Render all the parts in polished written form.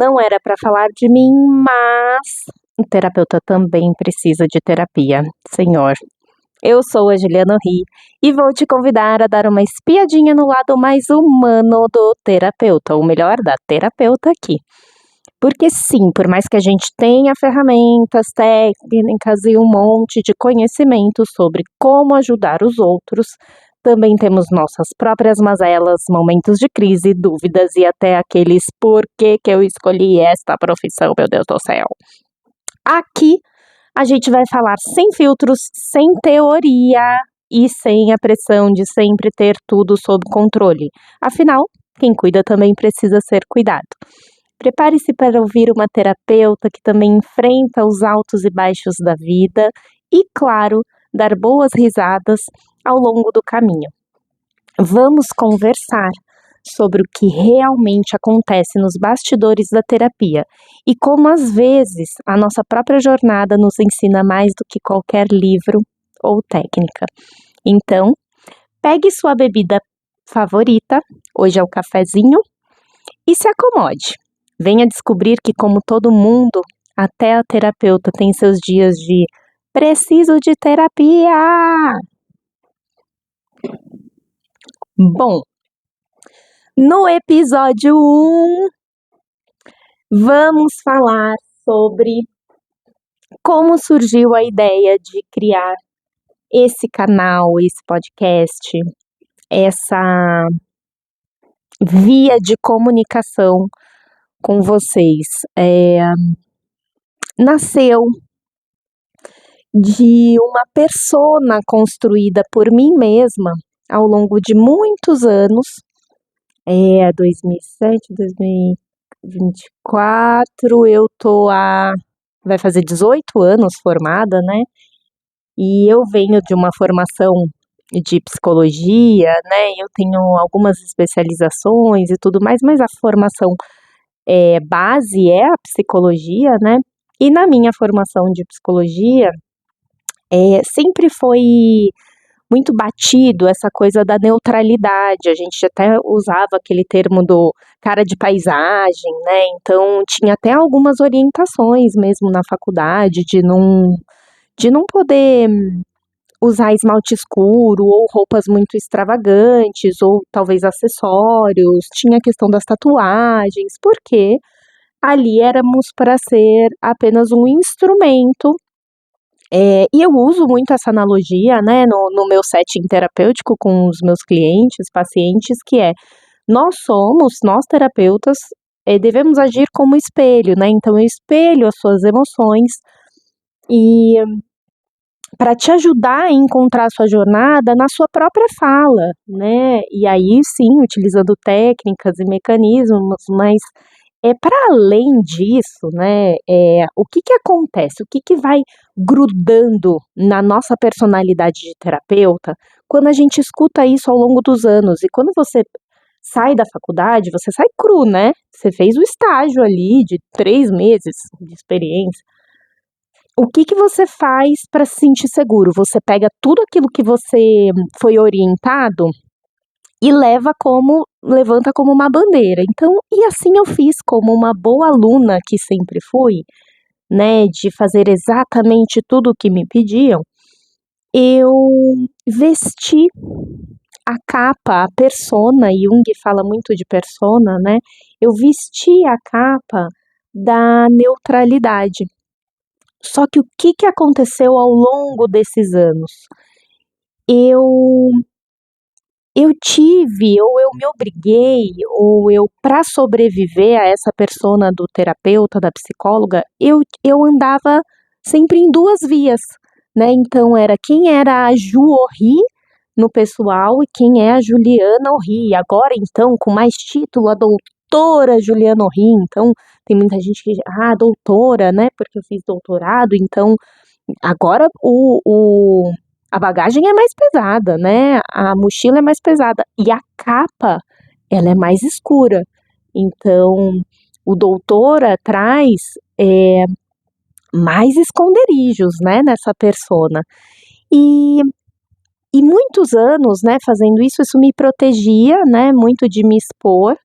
Não era para falar de mim, mas o terapeuta também precisa de terapia, senhor. Eu sou a Juliana Ri e vou te convidar a dar uma espiadinha no lado mais humano do terapeuta, ou melhor, da terapeuta aqui. Porque sim, por mais que a gente tenha ferramentas, técnicas e um monte de conhecimento sobre como ajudar os outros, também temos nossas próprias mazelas, momentos de crise, dúvidas e até aqueles por que eu escolhi esta profissão, meu Deus do céu. Aqui a gente vai falar sem filtros, sem teoria e sem a pressão de sempre ter tudo sob controle. Afinal, quem cuida também precisa ser cuidado. Prepare-se para ouvir uma terapeuta que também enfrenta os altos e baixos da vida e, claro, dar boas risadas ao longo do caminho. Vamos conversar sobre o que realmente acontece nos bastidores da terapia e como, às vezes, a nossa própria jornada nos ensina mais do que qualquer livro ou técnica. Então, pegue sua bebida favorita, hoje é o cafezinho, e se acomode. Venha descobrir que, como todo mundo, até a terapeuta tem seus dias de preciso de terapia. Bom, no episódio 1, vamos falar sobre como surgiu a ideia de criar esse canal, esse podcast, essa via de comunicação com vocês. Nasceu de uma persona construída por mim mesma ao longo de muitos anos, 2007, 2024, vai fazer 18 anos formada, né? E eu venho de uma formação de psicologia, né? Eu tenho algumas especializações e tudo mais, mas a formação base é a psicologia, né? E na minha formação de psicologia, sempre foi muito batido essa coisa da neutralidade. A gente até usava aquele termo do cara de paisagem, né? Então tinha até algumas orientações mesmo na faculdade de não poder usar esmalte escuro ou roupas muito extravagantes ou talvez acessórios. Tinha a questão das tatuagens, porque ali éramos para ser apenas um instrumento. E eu uso muito essa analogia, né, no meu setting terapêutico com os meus clientes, pacientes, que nós terapeutas, devemos agir como espelho, né? Então eu espelho as suas emoções e para te ajudar a encontrar a sua jornada na sua própria fala, né? E aí sim, utilizando técnicas e mecanismos, mas para além disso, né, o que acontece? O que vai grudando na nossa personalidade de terapeuta quando a gente escuta isso ao longo dos anos? E quando você sai da faculdade, você sai cru, né? Você fez o estágio ali de 3 meses de experiência. O que você faz para se sentir seguro? Você pega tudo aquilo que você foi orientado e levanta como uma bandeira. Então, e assim eu fiz como uma boa aluna que sempre fui, né, de fazer exatamente tudo o que me pediam. Eu vesti a capa, a persona, Jung fala muito de persona, né? Eu vesti a capa da neutralidade. Só que o que aconteceu ao longo desses anos? Eu tive, ou eu me obriguei, para sobreviver a essa persona do terapeuta, da psicóloga, eu andava sempre em 2 vias, né? Então era quem era a Ju Orri no pessoal e quem é a Juliana Orri. Agora, então, com mais título, a doutora Juliana Orri. Então, tem muita gente que, doutora, né? Porque eu fiz doutorado, então agora a bagagem é mais pesada, né? A mochila é mais pesada e a capa, ela é mais escura. Então, o doutora traz mais esconderijos, né, nessa persona. E muitos anos, né, fazendo isso me protegia, né, muito de me expor.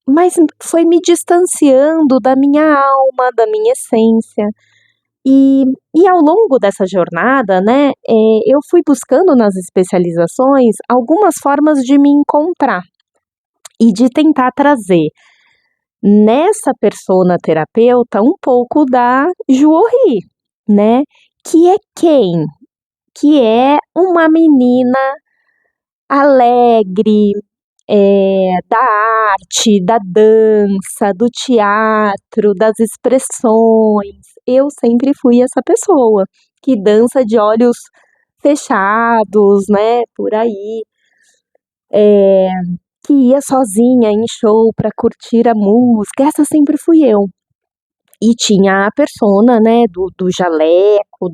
mas foi me distanciando da minha alma, da minha essência. E ao longo dessa jornada, né, eu fui buscando nas especializações algumas formas de me encontrar e de tentar trazer nessa persona terapeuta um pouco da Juorri, né? Que é quem? Que é uma menina alegre, da arte, da dança, do teatro, das expressões. Eu sempre fui essa pessoa que dança de olhos fechados, né, por aí, que ia sozinha em show para curtir a música. Essa sempre fui eu. E tinha a persona, né, do jaleco,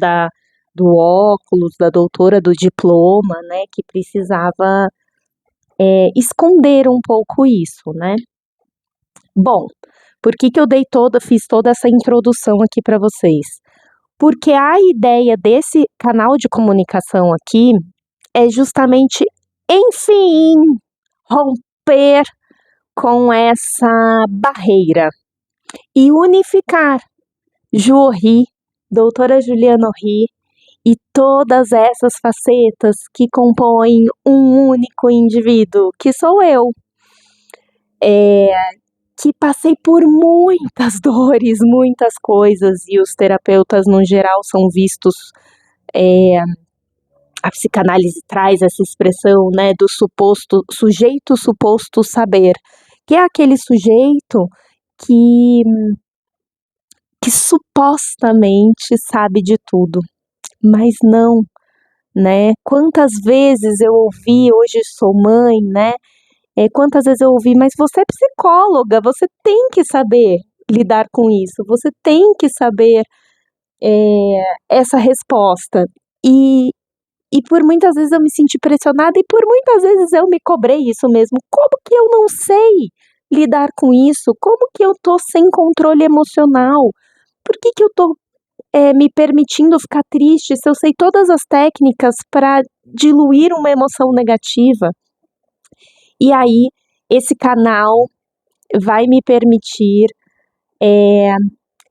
do óculos, da doutora do diploma, né, que precisava esconder um pouco isso, né? Bom, por que eu fiz toda essa introdução aqui para vocês? Porque a ideia desse canal de comunicação aqui é justamente, enfim, romper com essa barreira e unificar Juorri, doutora Juliana Orri, e todas essas facetas que compõem um único indivíduo, que sou eu. Que passei por muitas dores, muitas coisas, e os terapeutas, no geral, são vistos. A psicanálise traz essa expressão, né, do sujeito suposto saber, que é aquele sujeito que supostamente sabe de tudo, mas não, né? Quantas vezes eu ouvi, hoje sou mãe, né? Quantas vezes eu ouvi, mas você é psicóloga, você tem que saber lidar com isso, você tem que saber essa resposta. E por muitas vezes eu me senti pressionada e por muitas vezes eu me cobrei isso mesmo. Como que eu não sei lidar com isso? Como que eu tô sem controle emocional? Por que eu tô me permitindo ficar triste se eu sei todas as técnicas para diluir uma emoção negativa? E aí, esse canal vai me permitir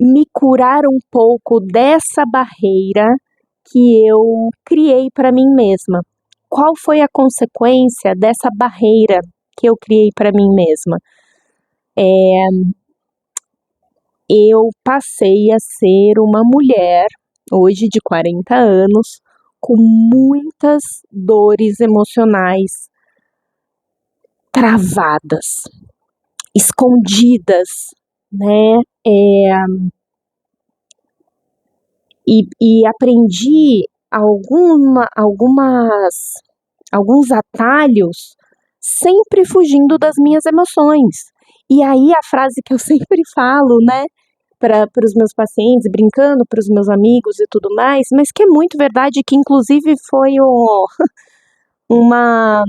me curar um pouco dessa barreira que eu criei para mim mesma. Qual foi a consequência dessa barreira que eu criei para mim mesma? Eu passei a ser uma mulher, hoje de 40 anos, com muitas dores emocionais travadas, escondidas, né? E aprendi alguns atalhos, sempre fugindo das minhas emoções. E aí a frase que eu sempre falo, né, para os meus pacientes, brincando para os meus amigos e tudo mais, mas que é muito verdade, que inclusive foi uma,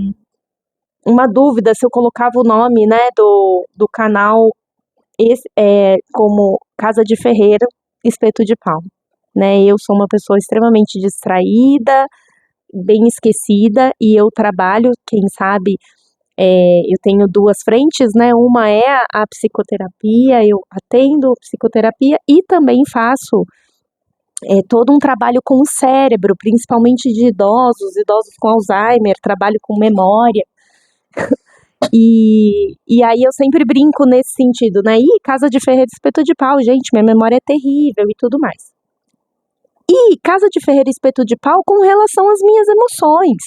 uma dúvida se eu colocava o nome, né, do canal como Casa de Ferreiro, Espeto de Pau. Né, eu sou uma pessoa extremamente distraída, bem esquecida, e eu trabalho, quem sabe, eu tenho duas frentes, né? Uma é a psicoterapia, eu atendo psicoterapia e também faço todo um trabalho com o cérebro, principalmente de idosos com Alzheimer, trabalho com memória. E aí eu sempre brinco nesse sentido, né? Casa de Ferreiro, Espeto de Pau, gente, minha memória é terrível e tudo mais. E Casa de Ferreiro, Espeto de Pau com relação às minhas emoções.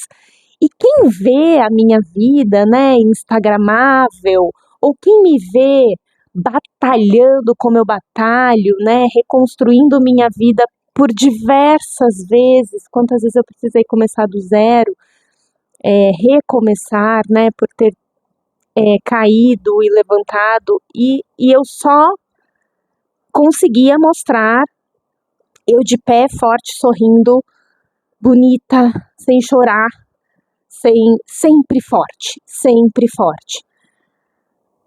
E quem vê a minha vida, né, instagramável, ou quem me vê batalhando como eu batalho, né, reconstruindo minha vida por diversas vezes, quantas vezes eu precisei começar do zero, recomeçar, né, por ter caído e levantado, e eu só conseguia mostrar eu de pé, forte, sorrindo, bonita, sem chorar, sempre forte, sempre forte.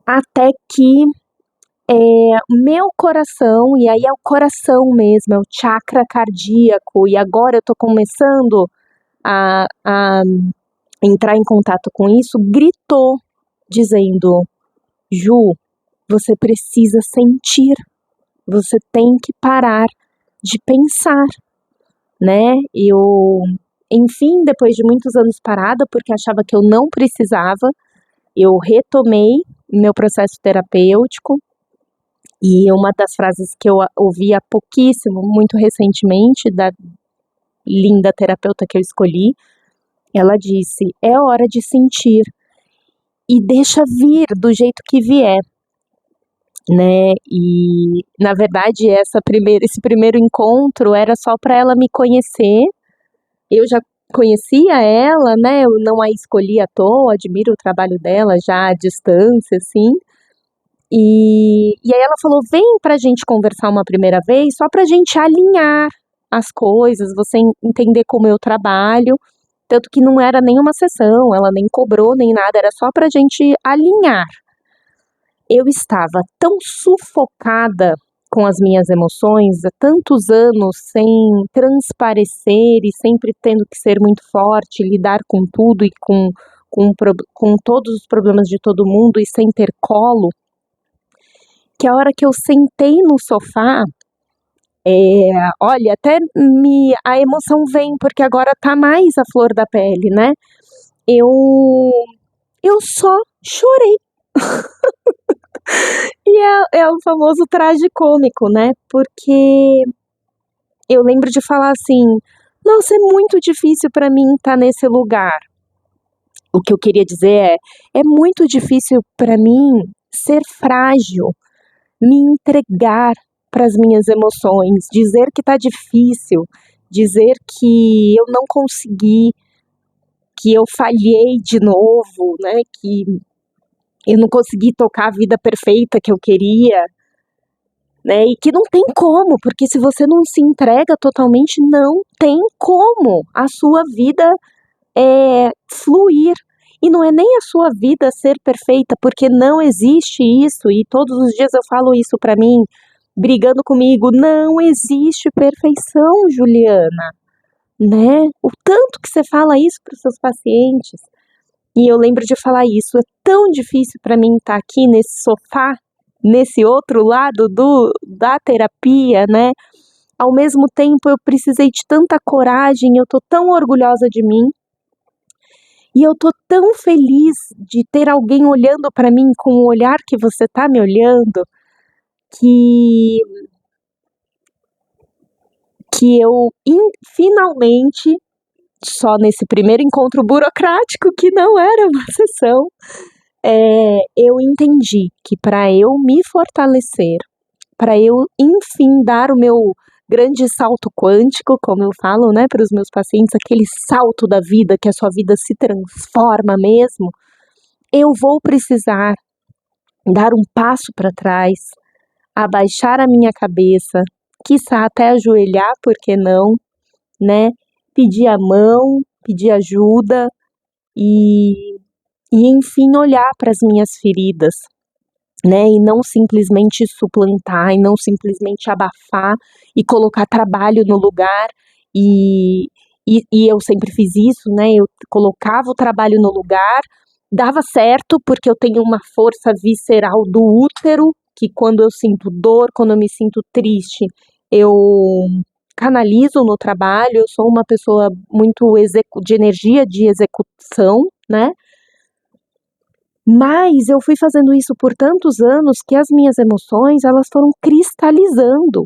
Até que meu coração, e aí é o coração mesmo, é o chakra cardíaco, e agora eu tô começando a entrar em contato com isso, gritou, dizendo: Ju, você precisa sentir, você tem que parar de pensar, né? Enfim, depois de muitos anos parada, porque achava que eu não precisava, eu retomei meu processo terapêutico e uma das frases que eu ouvi há pouquíssimo, muito recentemente, da linda terapeuta que eu escolhi, ela disse: é hora de sentir e deixa vir do jeito que vier, né? E na verdade esse primeiro encontro era só para ela me conhecer. Eu já conhecia ela, né? Eu não a escolhi à toa, admiro o trabalho dela já à distância, assim. E aí ela falou: vem pra gente conversar uma primeira vez, só pra gente alinhar as coisas, você entender como eu trabalho. Tanto que não era nenhuma sessão, ela nem cobrou nem nada, era só pra gente alinhar. Eu estava tão sufocada com as minhas emoções, há tantos anos sem transparecer e sempre tendo que ser muito forte, lidar com tudo e com todos os problemas de todo mundo e sem ter colo, que a hora que eu sentei no sofá, olha, a emoção vem, porque agora tá mais a flor da pele, né? Eu só chorei. E é o famoso tragicômico, né? Porque eu lembro de falar assim: nossa, é muito difícil para mim estar nesse lugar. O que eu queria dizer é muito difícil para mim ser frágil, me entregar para as minhas emoções, dizer que tá difícil, dizer que eu não consegui, que eu falhei de novo, né? Que eu não consegui tocar a vida perfeita que eu queria, né? E que não tem como, porque se você não se entrega totalmente, não tem como a sua vida fluir. E não é nem a sua vida ser perfeita, porque não existe isso, e todos os dias eu falo isso pra mim, brigando comigo: não existe perfeição, Juliana, né? O tanto que você fala isso para os seus pacientes. E eu lembro de falar isso: é tão difícil para mim estar aqui nesse sofá, nesse outro lado da terapia, né? Ao mesmo tempo eu precisei de tanta coragem, eu tô tão orgulhosa de mim. E eu tô tão feliz de ter alguém olhando para mim com o olhar que você tá me olhando, que eu finalmente, só nesse primeiro encontro burocrático, que não era uma sessão, eu entendi que para eu me fortalecer, para eu, enfim, dar o meu grande salto quântico, como eu falo, né, para os meus pacientes, aquele salto da vida, que a sua vida se transforma mesmo, eu vou precisar dar um passo para trás, abaixar a minha cabeça, quiçá até ajoelhar, por que não, né? Pedir a mão, pedir ajuda e, enfim, olhar para as minhas feridas, né? E não simplesmente suplantar, e não simplesmente abafar e colocar trabalho no lugar. E eu sempre fiz isso, né? Eu colocava o trabalho no lugar, dava certo, porque eu tenho uma força visceral do útero, que quando eu sinto dor, quando eu me sinto triste, eu canalizo no trabalho. Eu sou uma pessoa muito de energia de execução, né? Mas eu fui fazendo isso por tantos anos que as minhas emoções, elas foram cristalizando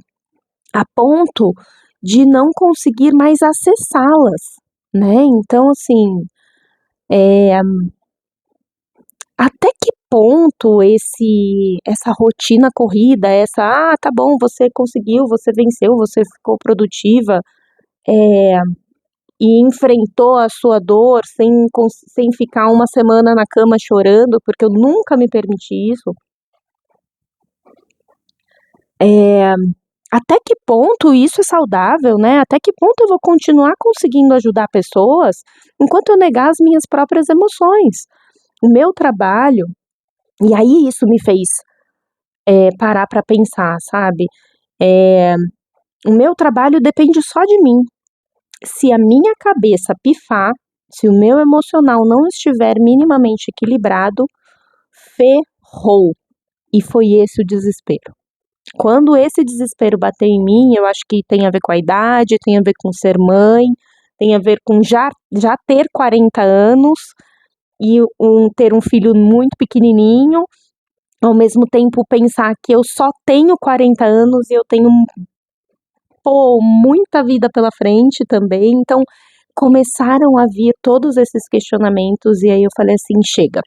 a ponto de não conseguir mais acessá-las, né? Então, assim, até que ponto essa rotina corrida, tá bom, você conseguiu, você venceu, você ficou produtiva, e enfrentou a sua dor sem ficar uma semana na cama chorando, porque eu nunca me permiti isso. Até que ponto isso é saudável, né? Até que ponto eu vou continuar conseguindo ajudar pessoas enquanto eu negar as minhas próprias emoções? O meu trabalho, e aí isso me fez parar para pensar, sabe? O meu trabalho depende só de mim. Se a minha cabeça pifar, se o meu emocional não estiver minimamente equilibrado, ferrou. E foi esse o desespero. Quando esse desespero bateu em mim, eu acho que tem a ver com a idade, tem a ver com ser mãe, tem a ver com já ter 40 anos e ter um filho muito pequenininho, ao mesmo tempo pensar que eu só tenho 40 anos e eu tenho, muita vida pela frente também. Então, começaram a vir todos esses questionamentos e aí eu falei assim, chega.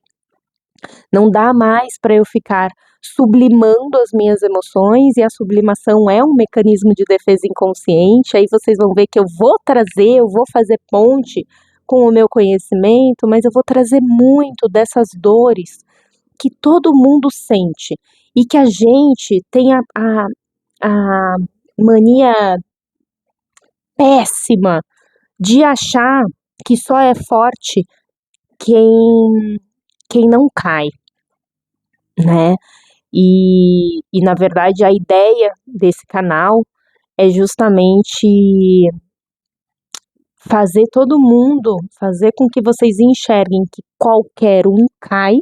Não dá mais para eu ficar sublimando as minhas emoções, e a sublimação é um mecanismo de defesa inconsciente. Aí vocês vão ver que eu vou fazer ponte com o meu conhecimento, mas eu vou trazer muito dessas dores que todo mundo sente e que a gente tem a mania péssima de achar que só é forte quem não cai, né? E na verdade a ideia desse canal é justamente fazer com que vocês enxerguem que qualquer um cai,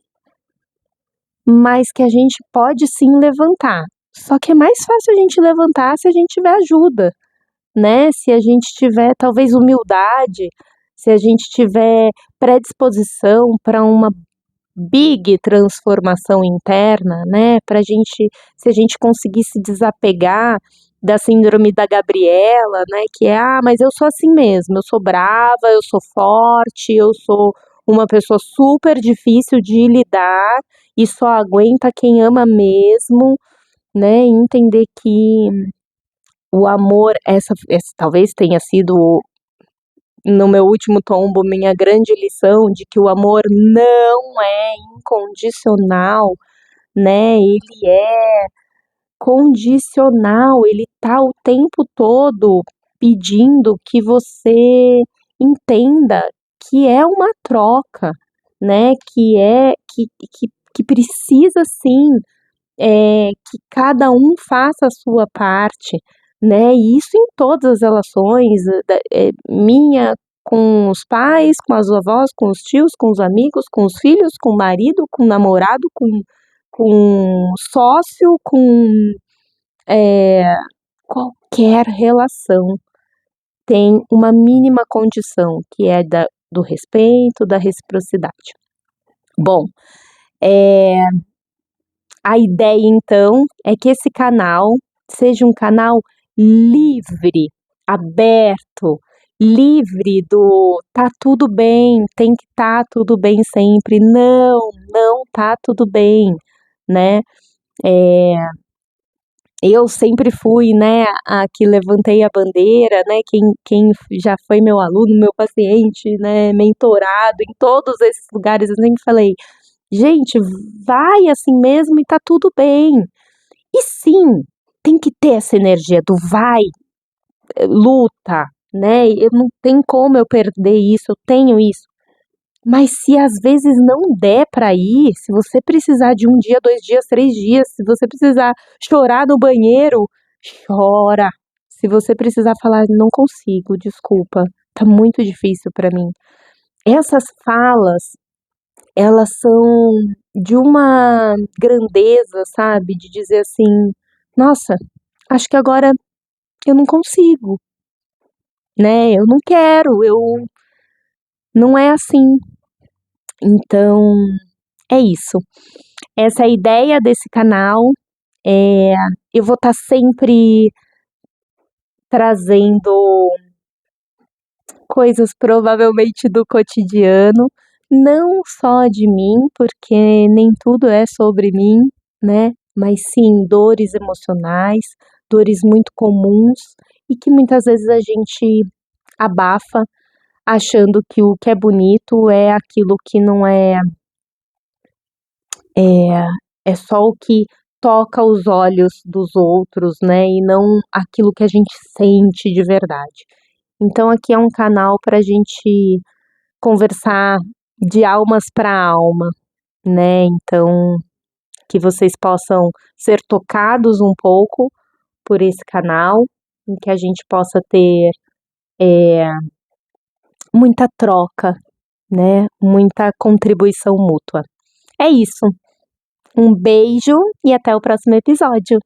mas que a gente pode sim levantar. Só que é mais fácil a gente levantar se a gente tiver ajuda, né? Se a gente tiver talvez humildade, se a gente tiver predisposição para uma big transformação interna, né? Se a gente conseguir se desapegar da síndrome da Gabriela, né? Que é, mas eu sou assim mesmo, eu sou brava, eu sou forte, eu sou uma pessoa super difícil de lidar e só aguenta quem ama mesmo, né? E entender que o amor, essa talvez tenha sido no meu último tombo, minha grande lição de que o amor não é incondicional, né? Ele é condicional, ele tá o tempo todo pedindo que você entenda que é uma troca, né? Que precisa sim que cada um faça a sua parte, né? E isso em todas as relações, minha com os pais, com as avós, com os tios, com os amigos, com os filhos, com o marido, com o namorado, com o sócio, com qualquer relação tem uma mínima condição, que é do respeito, da reciprocidade. Bom, a ideia então é que esse canal seja um canal livre, aberto, livre do tá tudo bem, tem que tá tudo bem sempre. Não, não tá tudo bem, né? Eu sempre fui, né, a que levantei a bandeira, né? Quem já foi meu aluno, meu paciente, né, mentorado em todos esses lugares, eu sempre falei, gente, vai assim mesmo e tá tudo bem. E sim, tem que ter essa energia do vai, luta, né? Eu não tem como eu perder isso, eu tenho isso. Mas se às vezes não der para ir, se você precisar de um dia, 2 dias, 3 dias, se você precisar chorar no banheiro, chora. Se você precisar falar, não consigo, desculpa, tá muito difícil para mim. Essas falas, elas são de uma grandeza, sabe? De dizer assim, nossa, acho que agora eu não consigo, né? Eu não quero, não é assim. Então, é isso. Essa é a ideia desse canal. Eu vou estar sempre trazendo coisas provavelmente do cotidiano, não só de mim, porque nem tudo é sobre mim, né? Mas sim dores emocionais, dores muito comuns e que muitas vezes a gente abafa achando que o que é bonito é aquilo que não é só o que toca os olhos dos outros, né? E não aquilo que a gente sente de verdade. Então aqui é um canal para a gente conversar de almas para alma, né? Então que vocês possam ser tocados um pouco por esse canal, em que a gente possa ter muita troca, né? Muita contribuição mútua. É isso. Um beijo e até o próximo episódio.